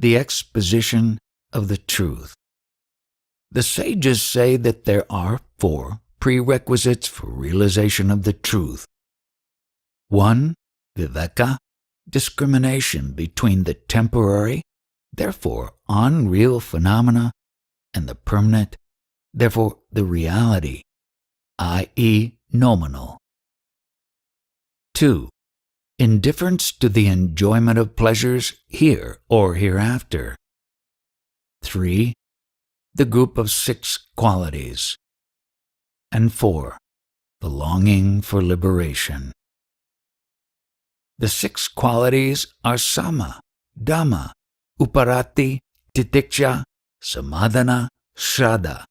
the exposition of the truth. The sages say that there are 4 prerequisites for realization of the truth. 1. Viveka, discrimination between the temporary, therefore unreal phenomena, and the permanent, therefore the reality, i.e. nominal. 2. Indifference to the enjoyment of pleasures here or hereafter. 3. The group of 6 qualities. And 4. The longing for liberation. The 6 qualities are sama, dhamma, uparati, titiksha, samadhana, shraddha.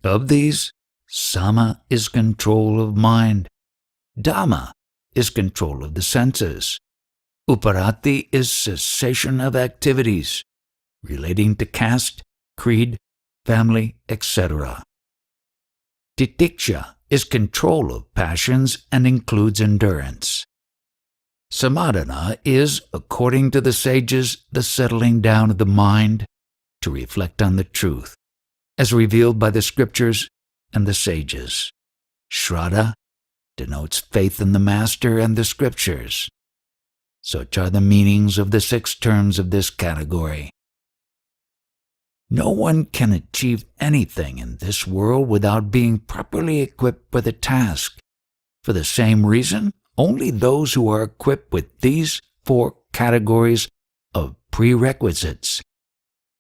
Of these, sama is control of mind, dhamma is control of the senses, uparati is cessation of activities relating to caste, creed, family, etc. Titiksha is control of passions and includes endurance. Samadhana is, according to the sages, the settling down of the mind to reflect on the truth, as revealed by the scriptures and the sages. Shraddha denotes faith in the Master and the scriptures. Such are the meanings of the 6 terms of this category. No one can achieve anything in this world without being properly equipped for the task. For the same reason, only those who are equipped with these 4 categories of prerequisites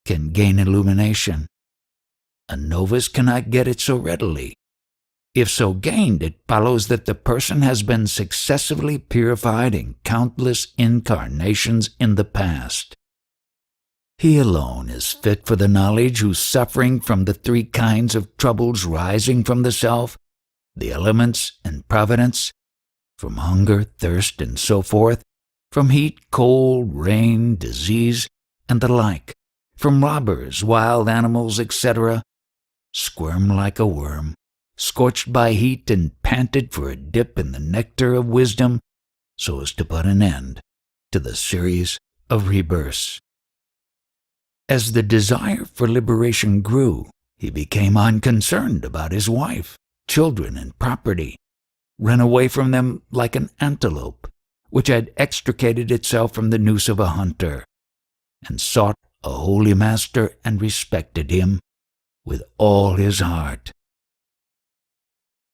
can gain illumination. A novice cannot get it so readily. If so gained, it follows that the person has been successively purified in countless incarnations in the past. He alone is fit for the knowledge whose suffering from the 3 kinds of troubles rising from the self, the elements and providence, from hunger, thirst, and so forth, from heat, cold, rain, disease, and the like, from robbers, wild animals, etc., squirm like a worm, scorched by heat and panted for a dip in the nectar of wisdom, so as to put an end to the series of rebirths. As the desire for liberation grew, he became unconcerned about his wife, children, and property, ran away from them like an antelope, which had extricated itself from the noose of a hunter, and sought a holy master and respected him with all his heart.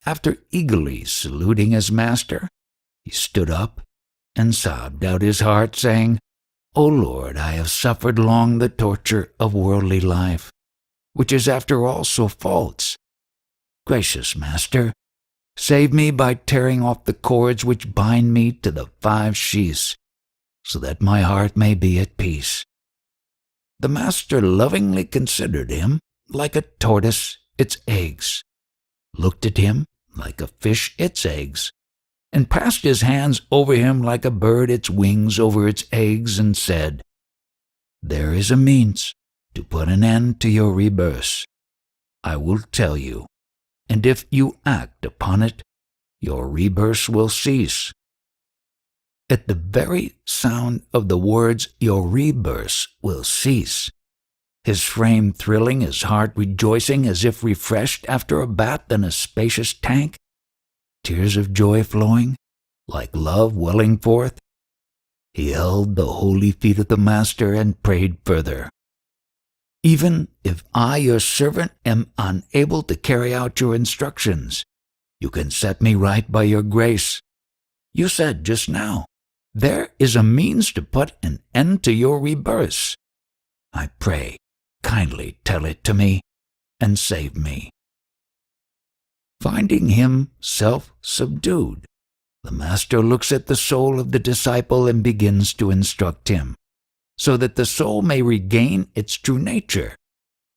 After eagerly saluting his master, he stood up and sobbed out his heart, saying, "O Lord, I have suffered long the torture of worldly life, which is after all so false. Gracious Master, save me by tearing off the cords which bind me to the 5 sheaths, so that my heart may be at peace." The master lovingly considered him like a tortoise its eggs, looked at him like a fish its eggs, and passed his hands over him like a bird its wings over its eggs, and said, "There is a means to put an end to your rebirths. I will tell you, and if you act upon it, your rebirths will cease." At the very sound of the words, "your rebirths will cease," his frame thrilling, his heart rejoicing as if refreshed after a bath in a spacious tank, tears of joy flowing, like love welling forth, he held the holy feet of the Master and prayed further. "Even if I, your servant, am unable to carry out your instructions, you can set me right by your grace. You said just now, there is a means to put an end to your rebirths. I pray, kindly tell it to me and save me." Finding him self-subdued, the Master looks at the soul of the disciple and begins to instruct him, so that the soul may regain its true nature,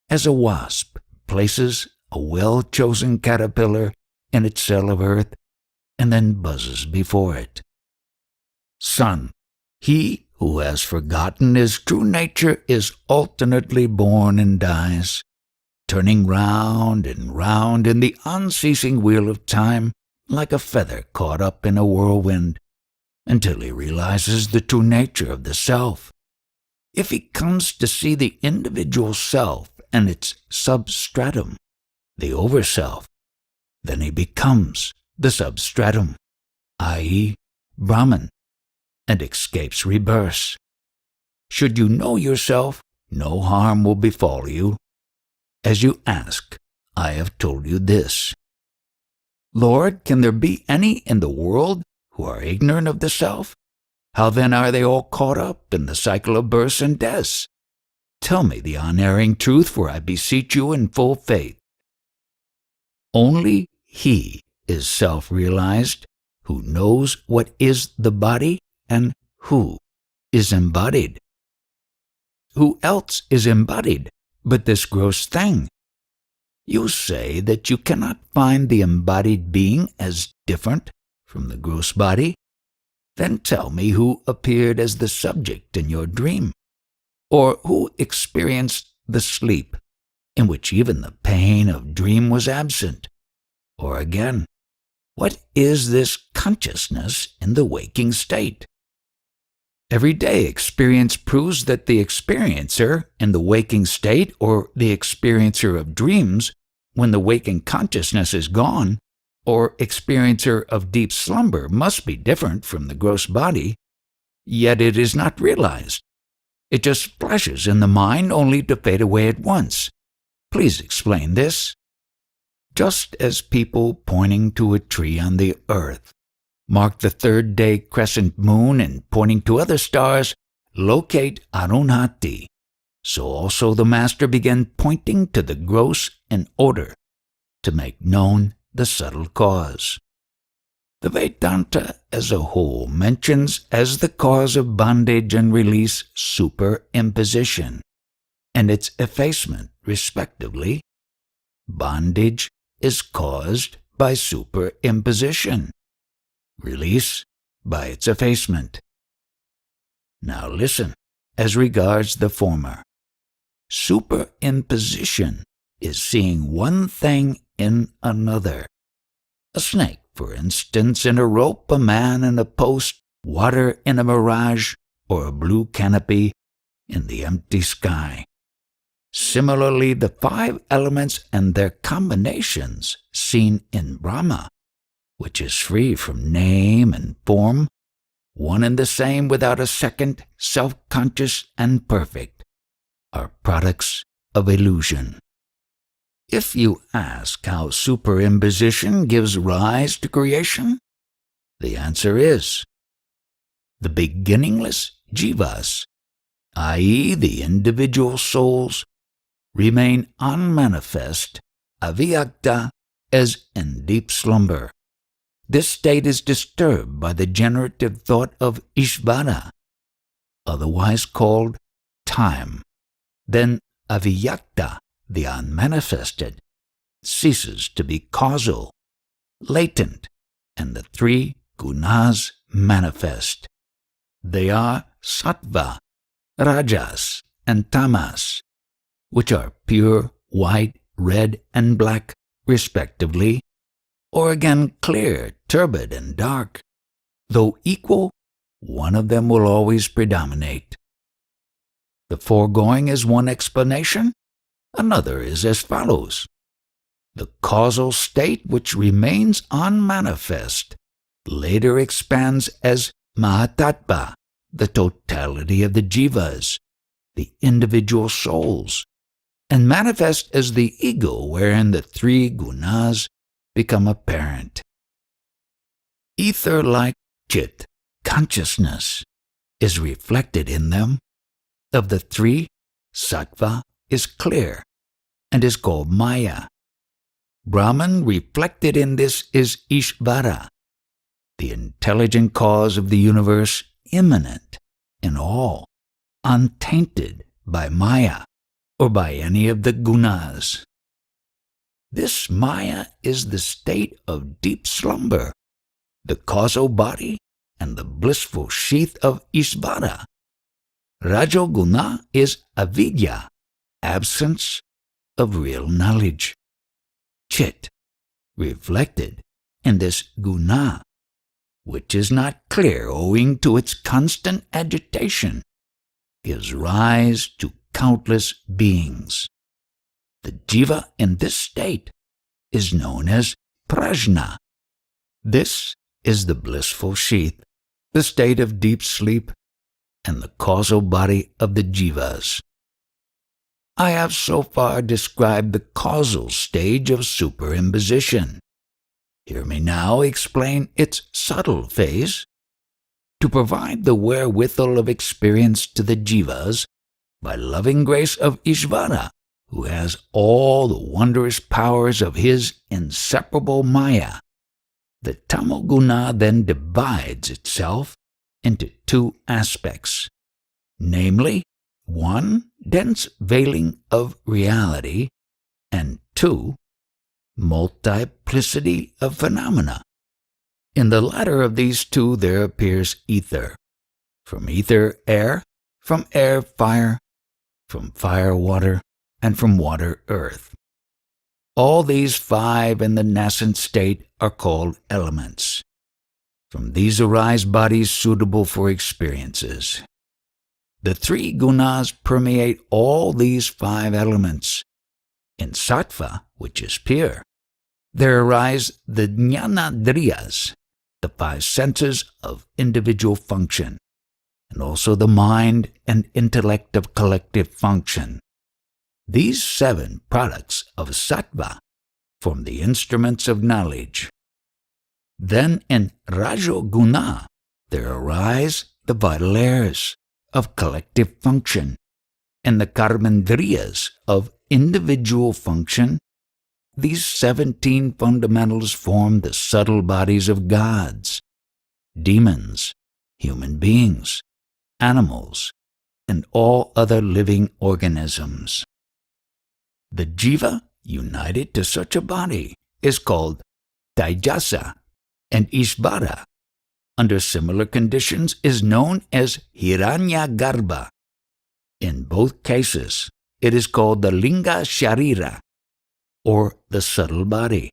as a wasp places a well-chosen caterpillar in its cell of earth and then buzzes before it. "Son, he who has forgotten his true nature is alternately born and dies, turning round and round in the unceasing wheel of time like a feather caught up in a whirlwind, until he realizes the true nature of the self. If he comes to see the individual self and its substratum, the overself, then he becomes the substratum, i.e., Brahman, and escapes rebirth. Should you know yourself, no harm will befall you. As you ask, I have told you this. Lord, can there be any in the world who are ignorant of the self? How then are they all caught up in the cycle of births and deaths? Tell me the unerring truth, for I beseech you in full faith. Only he is self-realized who knows what is the body and who is embodied. Who else is embodied but this gross thing? You say that you cannot find the embodied being as different from the gross body. Then tell me who appeared as the subject in your dream, or who experienced the sleep in which even the pain of dream was absent. Or again, what is this consciousness in the waking state? Everyday experience proves that the experiencer in the waking state, or the experiencer of dreams when the waking consciousness is gone, or experiencer of deep slumber, must be different from the gross body, yet it is not realized. It just flashes in the mind only to fade away at once. Please explain this. Just as people pointing to a tree on the earth mark the third-day crescent moon and pointing to other stars locate Arunhati, so also the Master began pointing to the gross in order to make known the subtle cause. The Vedanta as a whole mentions as the cause of bondage and release superimposition and its effacement, respectively. Bondage is caused by superimposition, release by its effacement. Now listen, as regards the former. Superimposition is seeing one thing in another. A snake, for instance, in a rope, a man in a post, water in a mirage, or a blue canopy in the empty sky. Similarly, the five elements and their combinations seen in Brahma, which is free from name and form, one and the same without a second, self-conscious and perfect, are products of illusion. If you ask how superimposition gives rise to creation, the answer is the beginningless jivas, i.e., the individual souls, remain unmanifest, avyakta, as in deep slumber. This state is disturbed by the generative thought of Ishvara, otherwise called time. Then avyakta, the unmanifested, ceases to be causal, latent, and the three gunas manifest. They are sattva, rajas, and tamas, which are pure, white, red, and black, respectively, or again clear, turbid, and dark. Though equal, one of them will always predominate. The foregoing is one explanation. Another is as follows. The causal state which remains unmanifest later expands as Mahatattva, the totality of the jivas, the individual souls, and manifests as the ego wherein the three gunas become apparent. Ether-like chit, consciousness, is reflected in them. Of the three, sattva is clear and is called Maya. Brahman reflected in this is Ishvara, the intelligent cause of the universe, immanent in all, untainted by Maya or by any of the gunas. This Maya is the state of deep slumber, the causal body and the blissful sheath of Ishvara. Rajoguna is avidya, absence of real knowledge. Chit, reflected in this guna, which is not clear owing to its constant agitation. gives rise to countless beings. The jiva in this state is known as prajna. This is the blissful sheath, the state of deep sleep, and the causal body of the jivas. I have so far described the causal stage of superimposition. Hear me now explain its subtle phase. To provide the wherewithal of experience to the jivas, by loving grace of Ishvara, who has all the wondrous powers of his inseparable Maya, the tamoguna then divides itself into two aspects, namely, 1, dense veiling of reality, and 2, multiplicity of phenomena. In the latter of these two there appears ether, from ether air, from air fire, from fire water, and from water earth. All these 5 in the nascent state are called elements. From these arise bodies suitable for experiences. The 3 gunas permeate all these 5 elements. In sattva, which is pure, there arise the jnanadriyas, the 5 senses of individual function, and also the mind and intellect of collective function. These 7 products of sattva form the instruments of knowledge. Then in rajoguna there arise the vital airs of collective function and the karmendriyas of individual function. These 17 fundamentals form the subtle bodies of gods, demons, human beings, animals, and all other living organisms. The jiva united to such a body is called Taijasa, and Ishvara, under similar conditions, is known as Hiranyagarbha. In both cases, it is called the Linga Sharira, or the subtle body,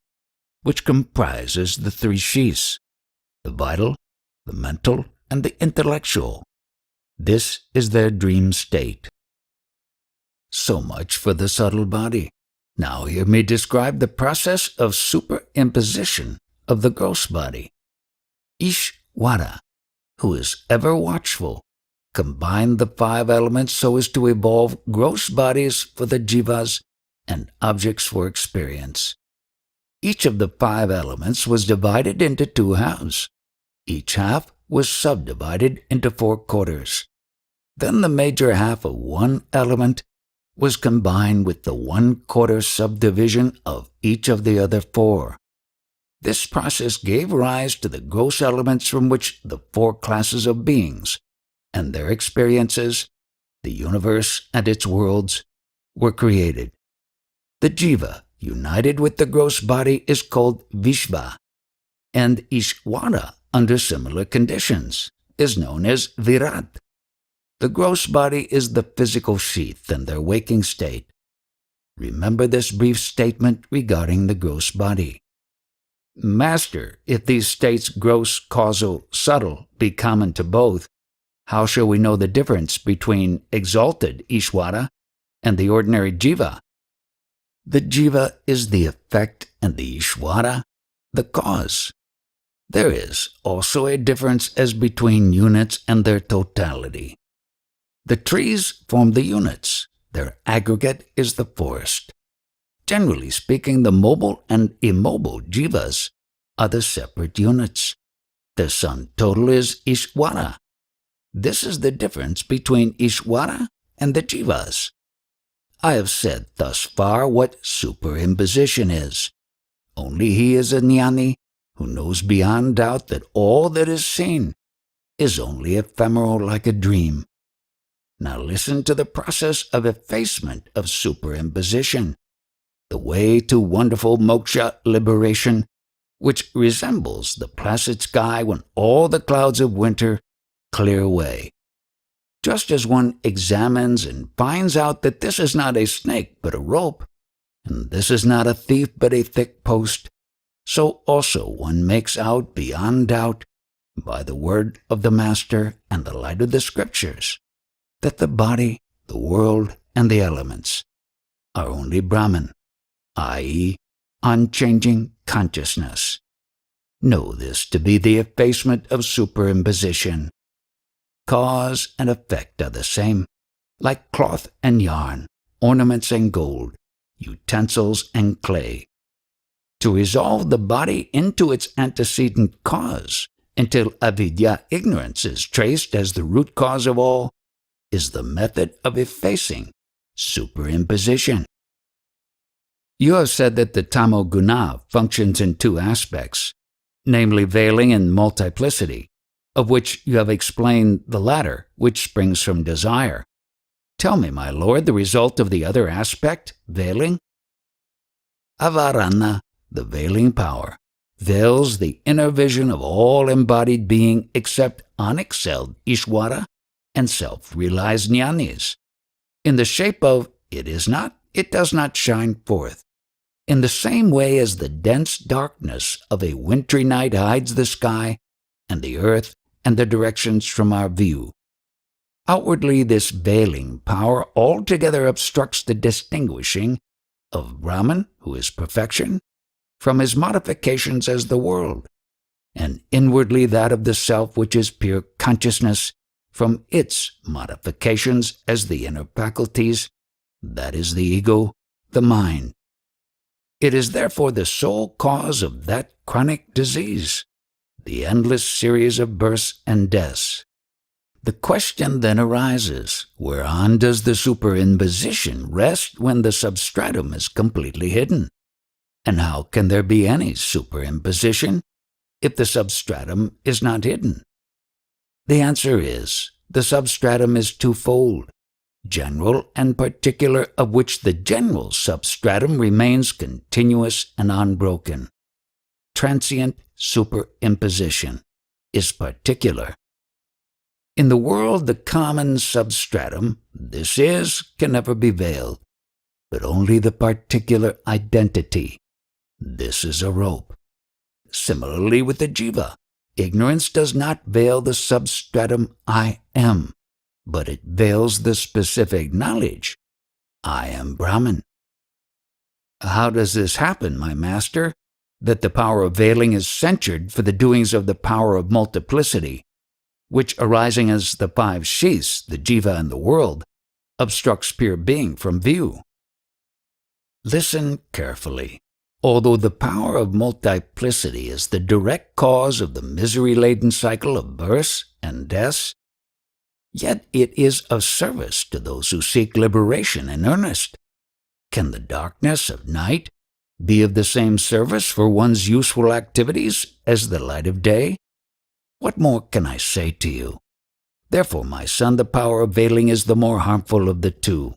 which comprises the 3 sheaths, the vital, the mental, and the intellectual. This is their dream state. So much for the subtle body. Now hear me describe the process of superimposition of the gross body. Ishvara, who is ever watchful, combined the 5 elements so as to evolve gross bodies for the jivas and objects for experience. Each of the 5 elements was divided into 2 halves. Each half was subdivided into 4 quarters. Then the major half of one element was combined with the 1/4 subdivision of each of the other 4. This process gave rise to the gross elements from which the 4 classes of beings and their experiences, the universe and its worlds, were created. The jiva, united with the gross body, is called Vishva, and Ishvara, under similar conditions, is known as Virat. The gross body is the physical sheath in their waking state. Remember this brief statement regarding the gross body. Master, if these states, gross, causal, subtle, be common to both, how shall we know the difference between exalted Ishvara and the ordinary jiva? The jiva is the effect and the Ishvara the cause. There is also a difference as between units and their totality. The trees form the units. Their aggregate is the forest. Generally speaking, the mobile and immobile jivas are the separate units. The sum total is Ishvara. This is the difference between Ishvara and the jivas. I have said thus far what superimposition is. Only he is a jnani who knows beyond doubt that all that is seen is only ephemeral like a dream. Now listen to the process of effacement of superimposition, the way to wonderful moksha liberation, which resembles the placid sky when all the clouds of winter clear away. Just as one examines and finds out that this is not a snake but a rope, and this is not a thief but a thick post, so also one makes out beyond doubt, by the word of the Master and the light of the Scriptures, that the body, the world, and the elements are only Brahman, i.e., unchanging consciousness. Know this to be the effacement of superimposition. Cause and effect are the same, like cloth and yarn, ornaments and gold, utensils and clay. To resolve the body into its antecedent cause, until avidya, ignorance, is traced as the root cause of all, is the method of effacing superimposition. You have said that the tamoguna functions in two aspects, namely veiling and multiplicity, of which you have explained the latter, which springs from desire. Tell me, my lord, the result of the other aspect, veiling. Avarana, the veiling power, veils the inner vision of all embodied being except unexcelled Ishwara and self-realized jnanis. In the shape of it does not shine forth. In the same way as the dense darkness of a wintry night hides the sky and the earth and the directions from our view. Outwardly, this veiling power altogether obstructs the distinguishing of Brahman, who is perfection, from his modifications as the world, and inwardly that of the self which is pure consciousness from its modifications as the inner faculties, that is the ego, the mind. It is therefore the sole cause of that chronic disease, the endless series of births and deaths. The question then arises, whereon does the superimposition rest when the substratum is completely hidden? And how can there be any superimposition if the substratum is not hidden? The answer is, the substratum is twofold, general and particular, of which the general substratum remains continuous and unbroken. Transient superimposition is particular. In the world, the common substratum, can never be veiled, but only the particular identity. This is a rope. Similarly with the jiva, ignorance does not veil the substratum I am, but it veils the specific knowledge, I am Brahman. How does this happen, my master, that the power of veiling is censured for the doings of the power of multiplicity, which, arising as the five sheaths, the jiva and the world, obstructs pure being from view? Listen carefully. Although the power of multiplicity is the direct cause of the misery-laden cycle of births and deaths, yet it is of service to those who seek liberation in earnest. Can the darkness of night be of the same service for one's useful activities as the light of day? What more can I say to you? Therefore, my son, the power of veiling is the more harmful of the two.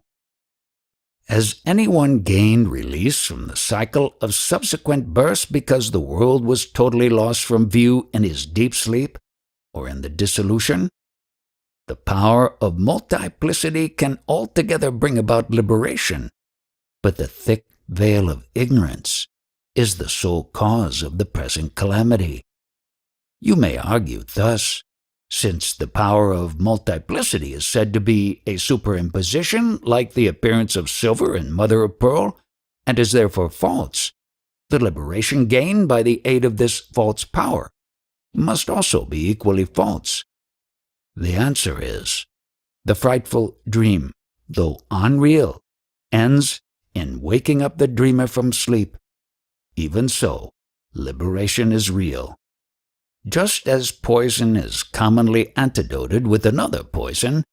Has anyone gained release from the cycle of subsequent births because the world was totally lost from view in his deep sleep or in the dissolution? The power of multiplicity can altogether bring about liberation, but the thick veil of ignorance is the sole cause of the present calamity. You may argue thus, since the power of multiplicity is said to be a superimposition like the appearance of silver and mother of pearl, and is therefore false, the liberation gained by the aid of this false power must also be equally false. The answer is, the frightful dream, though unreal, ends in waking up the dreamer from sleep. Even so, liberation is real. Just as poison is commonly antidoted with another poison,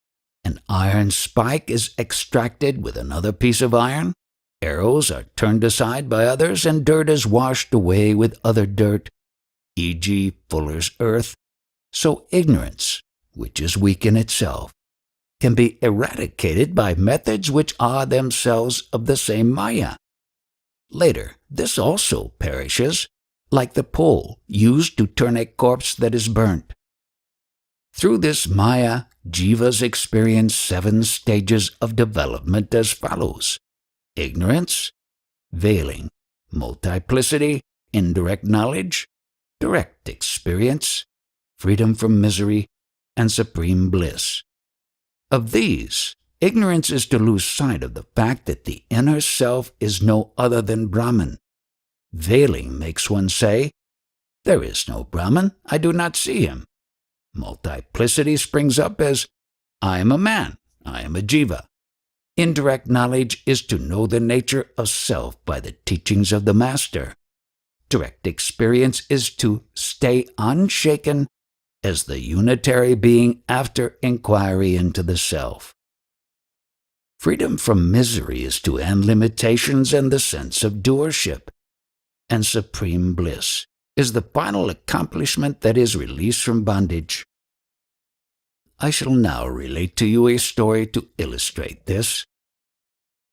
an iron spike is extracted with another piece of iron, arrows are turned aside by others, and dirt is washed away with other dirt, e.g. fuller's earth, so ignorance, which is weak in itself, can be eradicated by methods which are themselves of the same Maya. Later, this also perishes, like the pole used to turn a corpse that is burnt. Through this Maya, jivas experience 7 stages of development as follows: ignorance, veiling, multiplicity, indirect knowledge, direct experience, freedom from misery, and supreme bliss. Of these, ignorance is to lose sight of the fact that the inner self is no other than Brahman. Veiling makes one say, "There is no Brahman, I do not see him." Multiplicity springs up as, "I am a man, I am a jiva." Indirect knowledge is to know the nature of self by the teachings of the Master. Direct experience is to stay unshaken as the unitary being after inquiry into the self. Freedom from misery is to end limitations and the sense of doership. And supreme bliss is the final accomplishment that is release from bondage. I shall now relate to you a story to illustrate this.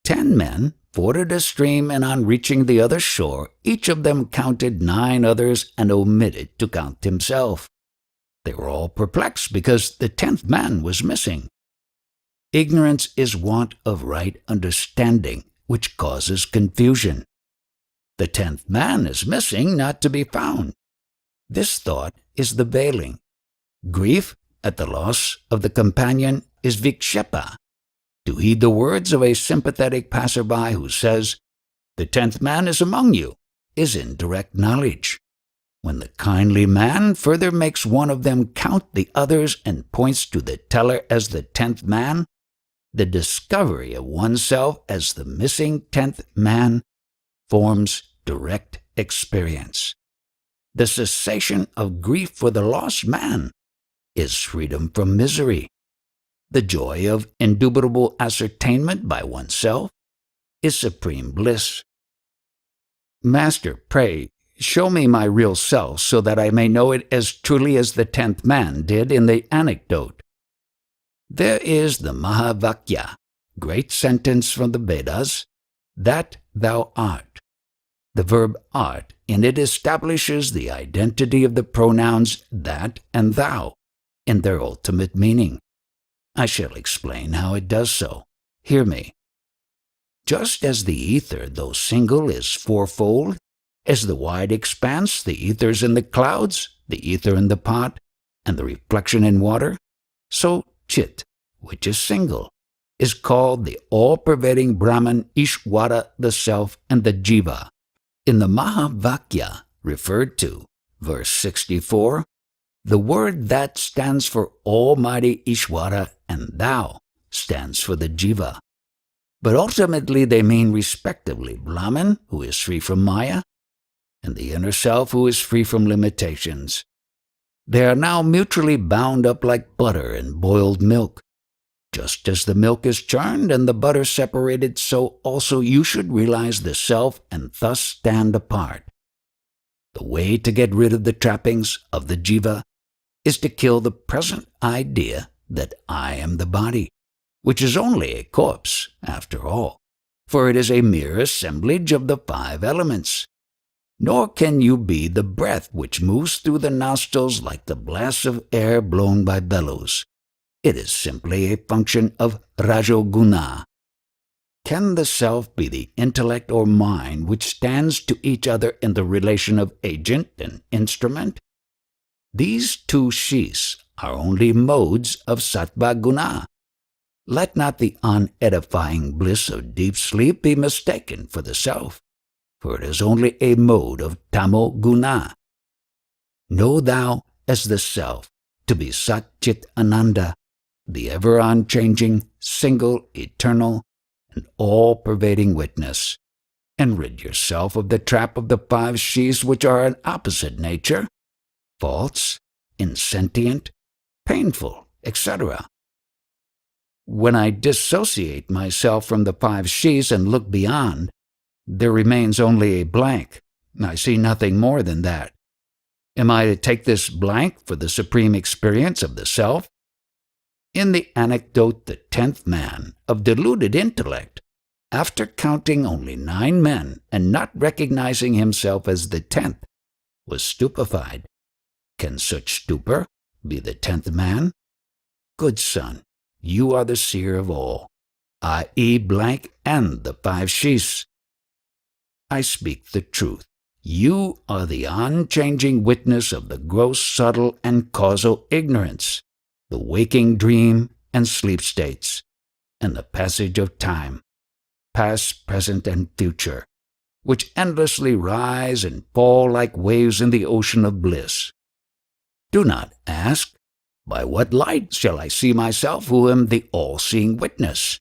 10 men forded a stream, and on reaching the other shore, each of them counted 9 others and omitted to count himself. They were all perplexed because the 10th man was missing. Ignorance is want of right understanding, which causes confusion. The 10th man is missing, not to be found. This thought is the veiling. Grief at the loss of the companion is vikshepa. To heed the words of a sympathetic passerby who says, "The 10th man is among you," is indirect knowledge. When the kindly man further makes one of them count the others and points to the teller as the 10th man, the discovery of oneself as the missing 10th man forms direct experience. The cessation of grief for the lost man is freedom from misery. The joy of indubitable ascertainment by oneself is supreme bliss. Master, pray, show me my real self so that I may know it as truly as the 10th man did in the anecdote. There is the Mahavakya, great sentence from the Vedas, that thou art. The verb art in it establishes the identity of the pronouns that and thou in their ultimate meaning. I shall explain how it does so. Hear me. Just as the ether, though single, is fourfold, as the wide expanse, the ethers in the clouds, the ether in the pot, and the reflection in water, so Chit, which is single, is called the all-pervading Brahman, Ishvara, the Self, and the Jiva. In the Mahavakya referred to, verse 64, the word that stands for Almighty Ishvara and thou stands for the Jiva. But ultimately they mean respectively Brahman, who is free from Maya, and the inner self, who is free from limitations. They are now mutually bound up like butter and boiled milk. Just as the milk is churned and the butter separated, so also you should realize the self and thus stand apart. The way to get rid of the trappings of the jiva is to kill the present idea that I am the body, which is only a corpse, after all, for it is a mere assemblage of the 5 elements. Nor can you be the breath which moves through the nostrils like the blasts of air blown by bellows. It is simply a function of rajoguna. Can the self be the intellect or mind which stands to each other in the relation of agent and instrument? These 2 shis are only modes of sattva guna. Let not the unedifying bliss of deep sleep be mistaken for the self, for it is only a mode of tamo guna. Know thou as the self to be Sat Chit Ananda, the ever-unchanging, single, eternal, and all-pervading witness, and rid yourself of the trap of the 5 shis which are an opposite nature, false, insentient, painful, etc. When I dissociate myself from the 5 shis and look beyond, there remains only a blank. I see nothing more than that. Am I to take this blank for the supreme experience of the self? In the anecdote, the 10th man, of deluded intellect, after counting only 9 men and not recognizing himself as the 10th, was stupefied. Can such stupor be the 10th man? Good son, you are the seer of all, i.e. blank and the 5 shis. I speak the truth. You are the unchanging witness of the gross, subtle, and causal ignorance, the waking dream, and sleep states, and the passage of time, past, present, and future, which endlessly rise and fall like waves in the ocean of bliss. Do not ask, by what light shall I see myself who am the all-seeing witness?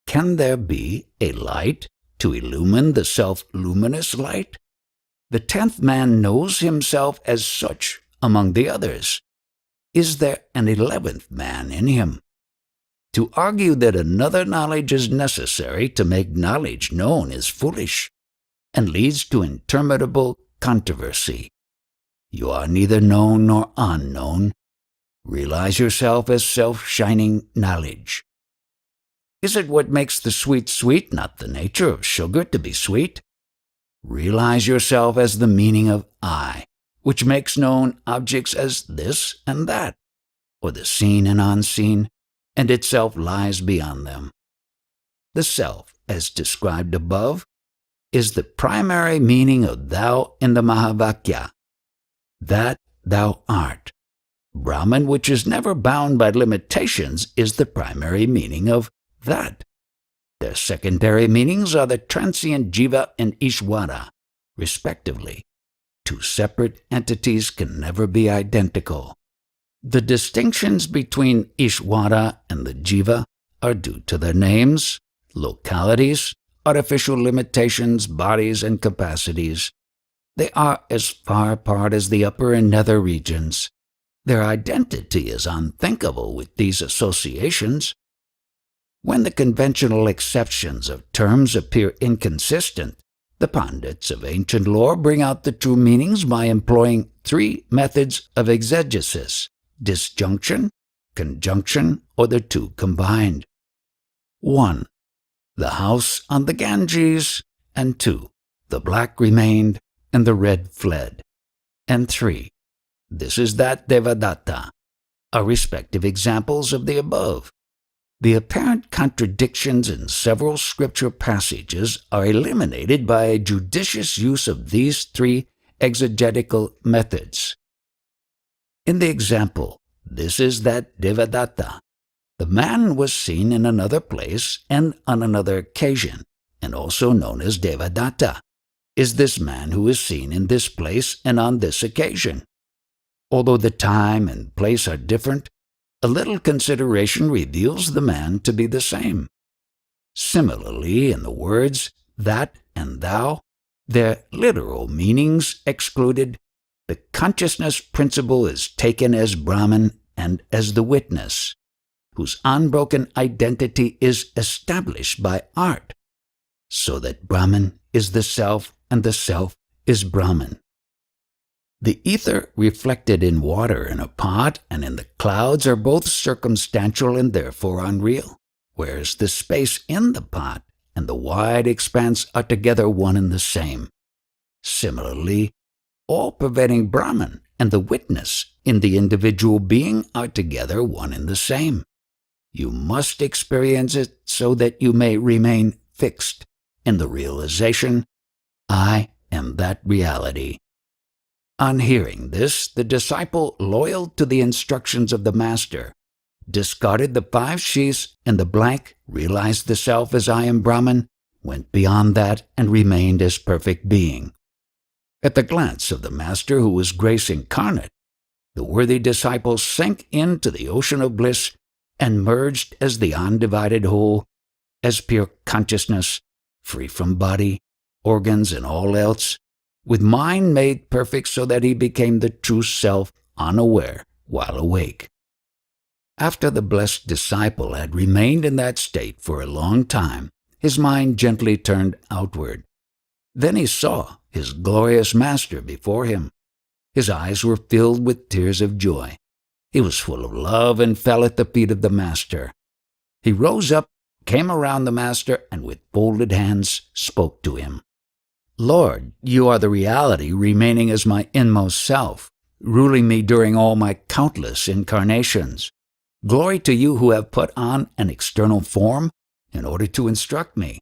Can there be a light to illumine the self-luminous light? The 10th man knows himself as such among the others. Is there an 11th man in him? To argue that another knowledge is necessary to make knowledge known is foolish, and leads to interminable controversy. You are neither known nor unknown. Realize yourself as self-shining knowledge. Is it what makes the sweet sweet, not the nature of sugar to be sweet? Realize yourself as the meaning of I, which makes known objects as this and that, or the seen and unseen, and itself lies beyond them. The self, as described above, is the primary meaning of thou in the Mahavakya, that thou art. Brahman, which is never bound by limitations, is the primary meaning of that. Their secondary meanings are the transient Jiva and Ishvara, respectively. Two separate entities can never be identical. The distinctions between Ishvara and the Jiva are due to their names, localities, artificial limitations, bodies, and capacities. They are as far apart as the upper and nether regions. Their identity is unthinkable with these associations. When the conventional exceptions of terms appear inconsistent, the Pandits of ancient lore bring out the true meanings by employing 3 methods of exegesis: disjunction, conjunction, or the two combined. 1. The house on the Ganges, and 2. The black remained, and the red fled. And 3. This is that Devadatta, are respective examples of the above. The apparent contradictions in several scripture passages are eliminated by a judicious use of these 3 exegetical methods. In the example, this is that Devadatta, the man was seen in another place and on another occasion, and also known as Devadatta, is this man who is seen in this place and on this occasion. Although the time and place are different, a little consideration reveals the man to be the same. Similarly, in the words that and thou, their literal meanings excluded, the consciousness principle is taken as Brahman and as the witness, whose unbroken identity is established by art, so that Brahman is the self and the self is Brahman. The ether reflected in water in a pot and in the clouds are both circumstantial and therefore unreal, whereas the space in the pot and the wide expanse are together one and the same. Similarly, all-pervading Brahman and the witness in the individual being are together one and the same. You must experience it so that you may remain fixed in the realization, I am that reality. On hearing this, the disciple, loyal to the instructions of the master, discarded the 5 sheaths and the blank, realized the self as I am Brahman, went beyond that and remained as perfect being. At the glance of the master, who was grace incarnate, the worthy disciple sank into the ocean of bliss and merged as the undivided whole, as pure consciousness, free from body, organs, and all else, with mind made perfect so that he became the true self unaware while awake. After the blessed disciple had remained in that state for a long time, his mind gently turned outward. Then he saw his glorious master before him. His eyes were filled with tears of joy. He was full of love and fell at the feet of the master. He rose up, came around the master, and with folded hands spoke to him. Lord, you are the reality remaining as my inmost self, ruling me during all my countless incarnations. Glory to you who have put on an external form in order to instruct me.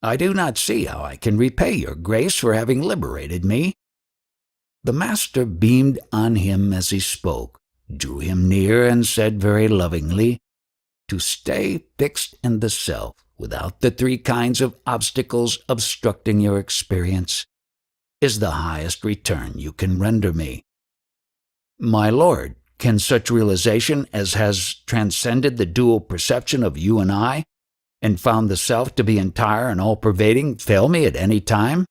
I do not see how I can repay your grace for having liberated me. The master beamed on him as he spoke, drew him near, and said very lovingly, To stay fixed in the self without the three kinds of obstacles obstructing your experience is the highest return you can render me. My Lord, can such realization as has transcended the dual perception of you and I, and found the self to be entire and all-pervading, fail me at any time?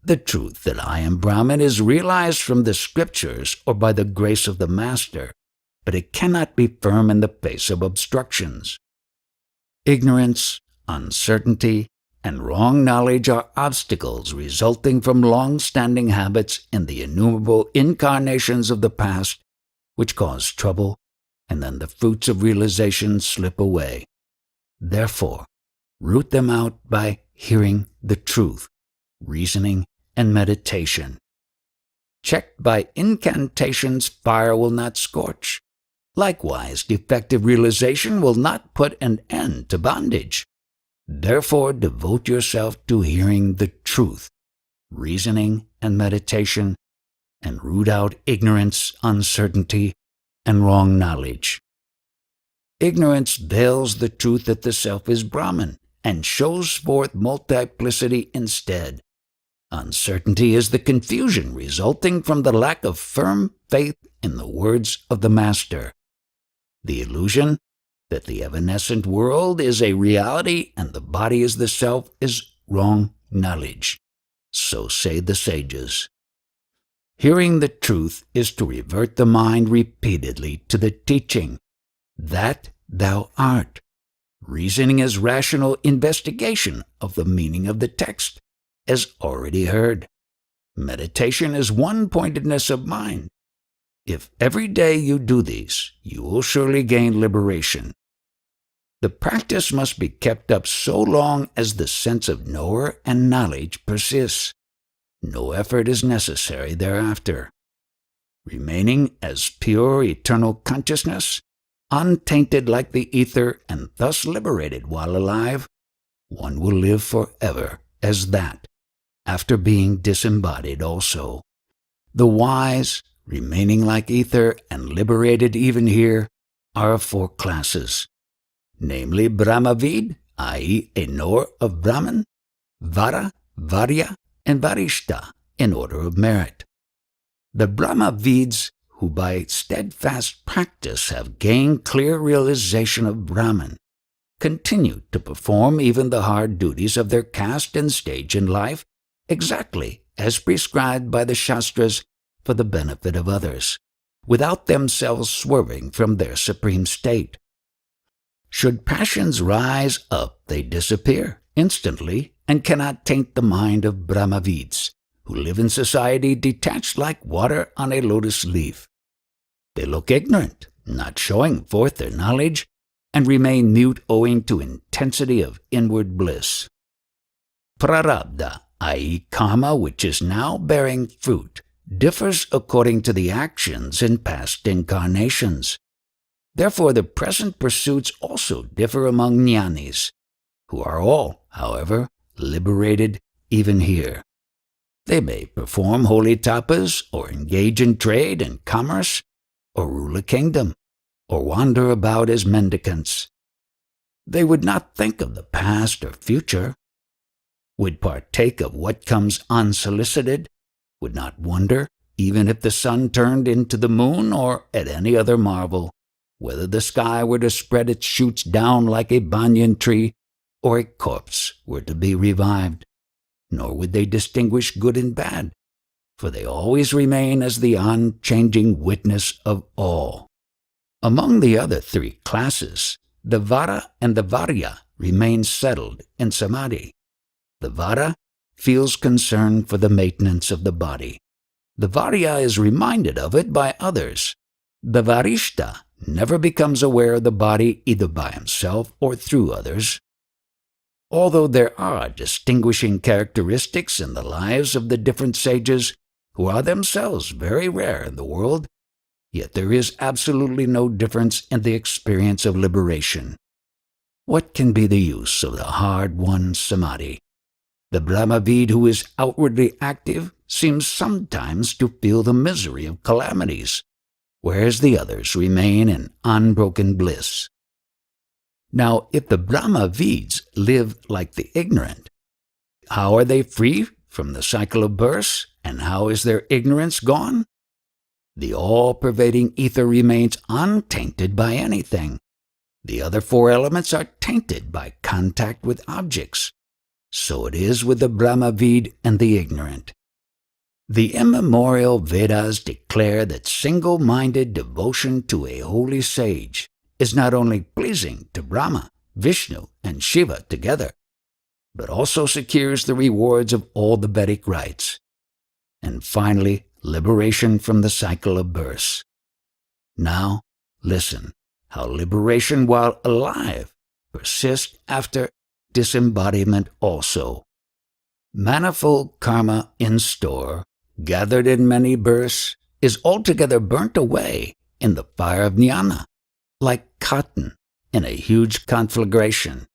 The truth that I am Brahman is realized from the scriptures or by the grace of the Master, but it cannot be firm in the face of obstructions. Ignorance, uncertainty, and wrong knowledge are obstacles resulting from long-standing habits in the innumerable incarnations of the past, which cause trouble, and then the fruits of realization slip away. Therefore, root them out by hearing the truth, reasoning, and meditation. Checked by incantations, fire will not scorch. Likewise, defective realization will not put an end to bondage. Therefore, devote yourself to hearing the truth, reasoning, and meditation, and root out ignorance, uncertainty, and wrong knowledge. Ignorance veils the truth that the self is Brahman and shows forth multiplicity instead. Uncertainty is the confusion resulting from the lack of firm faith in the words of the Master. The illusion that the evanescent world is a reality and the body is the self is wrong knowledge. So say the sages. Hearing the truth is to revert the mind repeatedly to the teaching that thou art. Reasoning is rational investigation of the meaning of the text, as already heard. Meditation is one-pointedness of mind. If every day you do these, you will surely gain liberation. The practice must be kept up so long as the sense of knower and knowledge persists. No effort is necessary thereafter. Remaining as pure eternal consciousness, untainted like the ether and thus liberated while alive, one will live forever as that, after being disembodied also. The wise, remaining like ether and liberated even here, are of four classes, namely Brahmavid, i.e. a knower of Brahman, Vara, Varya, and Varishta in order of merit. The Brahmavids, who by steadfast practice have gained clear realization of Brahman, continue to perform even the hard duties of their caste and stage in life exactly as prescribed by the Shastras for the benefit of others, without themselves swerving from their supreme state. Should passions rise up, they disappear instantly and cannot taint the mind of Brahmavids, who live in society detached like water on a lotus leaf. They look ignorant, not showing forth their knowledge, and remain mute owing to intensity of inward bliss. Prarabdha, i.e. karma, which is now bearing fruit, differs according to the actions in past incarnations. Therefore the present pursuits also differ among jnanis, who are all, however, liberated even here. They may perform holy tapas, or engage in trade and commerce, or rule a kingdom, or wander about as mendicants. They would not think of the past or future, would partake of what comes unsolicited, would not wonder, even if the sun turned into the moon or at any other marvel, whether the sky were to spread its shoots down like a banyan tree, or a corpse were to be revived. Nor would they distinguish good and bad, for they always remain as the unchanging witness of all. Among the other three classes, the Vara and the Varya remain settled in samadhi. The Vara feels concern for the maintenance of the body. The Varya is reminded of it by others. The Varishta never becomes aware of the body either by himself or through others. Although there are distinguishing characteristics in the lives of the different sages, who are themselves very rare in the world, yet there is absolutely no difference in the experience of liberation. What can be the use of the hard-won samadhi? The Brahmavid who is outwardly active seems sometimes to feel the misery of calamities, whereas the others remain in unbroken bliss. Now, if the Brahmavids live like the ignorant, how are they free from the cycle of births, and how is their ignorance gone? The all-pervading ether remains untainted by anything. The other four elements are tainted by contact with objects. So it is with the Brahmavid and the ignorant. The immemorial Vedas declare that single-minded devotion to a holy sage is not only pleasing to Brahma, Vishnu, and Shiva together, but also secures the rewards of all the Vedic rites. And finally, liberation from the cycle of births. Now, listen how liberation while alive persists after disembodiment also. Manifold karma in store, gathered in many births, is altogether burnt away in the fire of jnana, like cotton in a huge conflagration.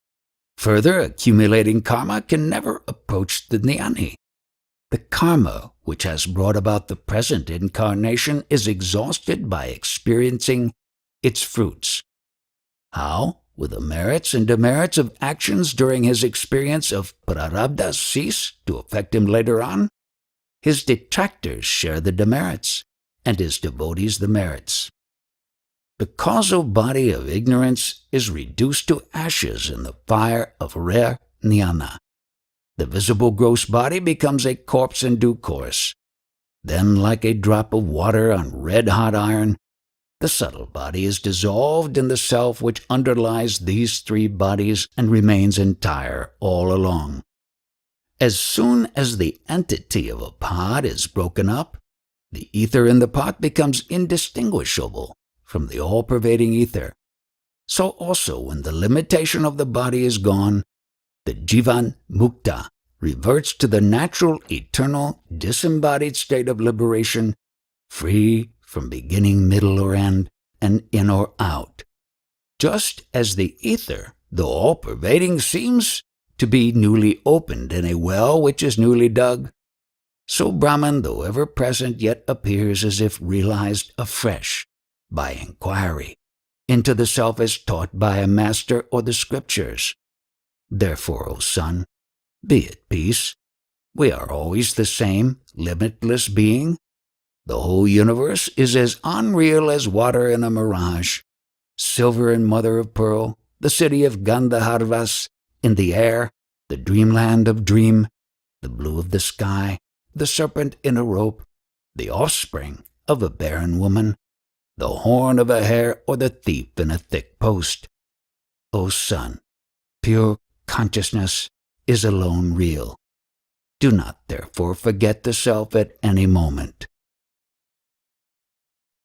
Further, accumulating karma can never approach the jnani. The karma which has brought about the present incarnation is exhausted by experiencing its fruits. How? Will the merits and demerits of actions during his experience of prarabdha cease to affect him later on? His detractors share the demerits, and his devotees the merits. The causal body of ignorance is reduced to ashes in the fire of rare jnana. The visible gross body becomes a corpse in due course. Then, like a drop of water on red-hot iron, the subtle body is dissolved in the self which underlies these three bodies and remains entire all along. As soon as the entity of a pot is broken up, the ether in the pot becomes indistinguishable from the all-pervading ether. So also when the limitation of the body is gone, the jivan mukta reverts to the natural, eternal, disembodied state of liberation, free from beginning, middle, or end, and in or out. Just as the ether, though all-pervading, seems to be newly opened in a well which is newly dug, so Brahman, though ever-present, yet appears as if realized afresh by inquiry into the self as taught by a master or the scriptures. Therefore, O son, be at peace. We are always the same, limitless being. The whole universe is as unreal as water in a mirage, silver and mother of pearl, the city of Gandharvas, in the air, the dreamland of dream, the blue of the sky, the serpent in a rope, the offspring of a barren woman, the horn of a hare, or the thief in a thick post. O son, pure consciousness is alone real. Do not therefore forget the self at any moment.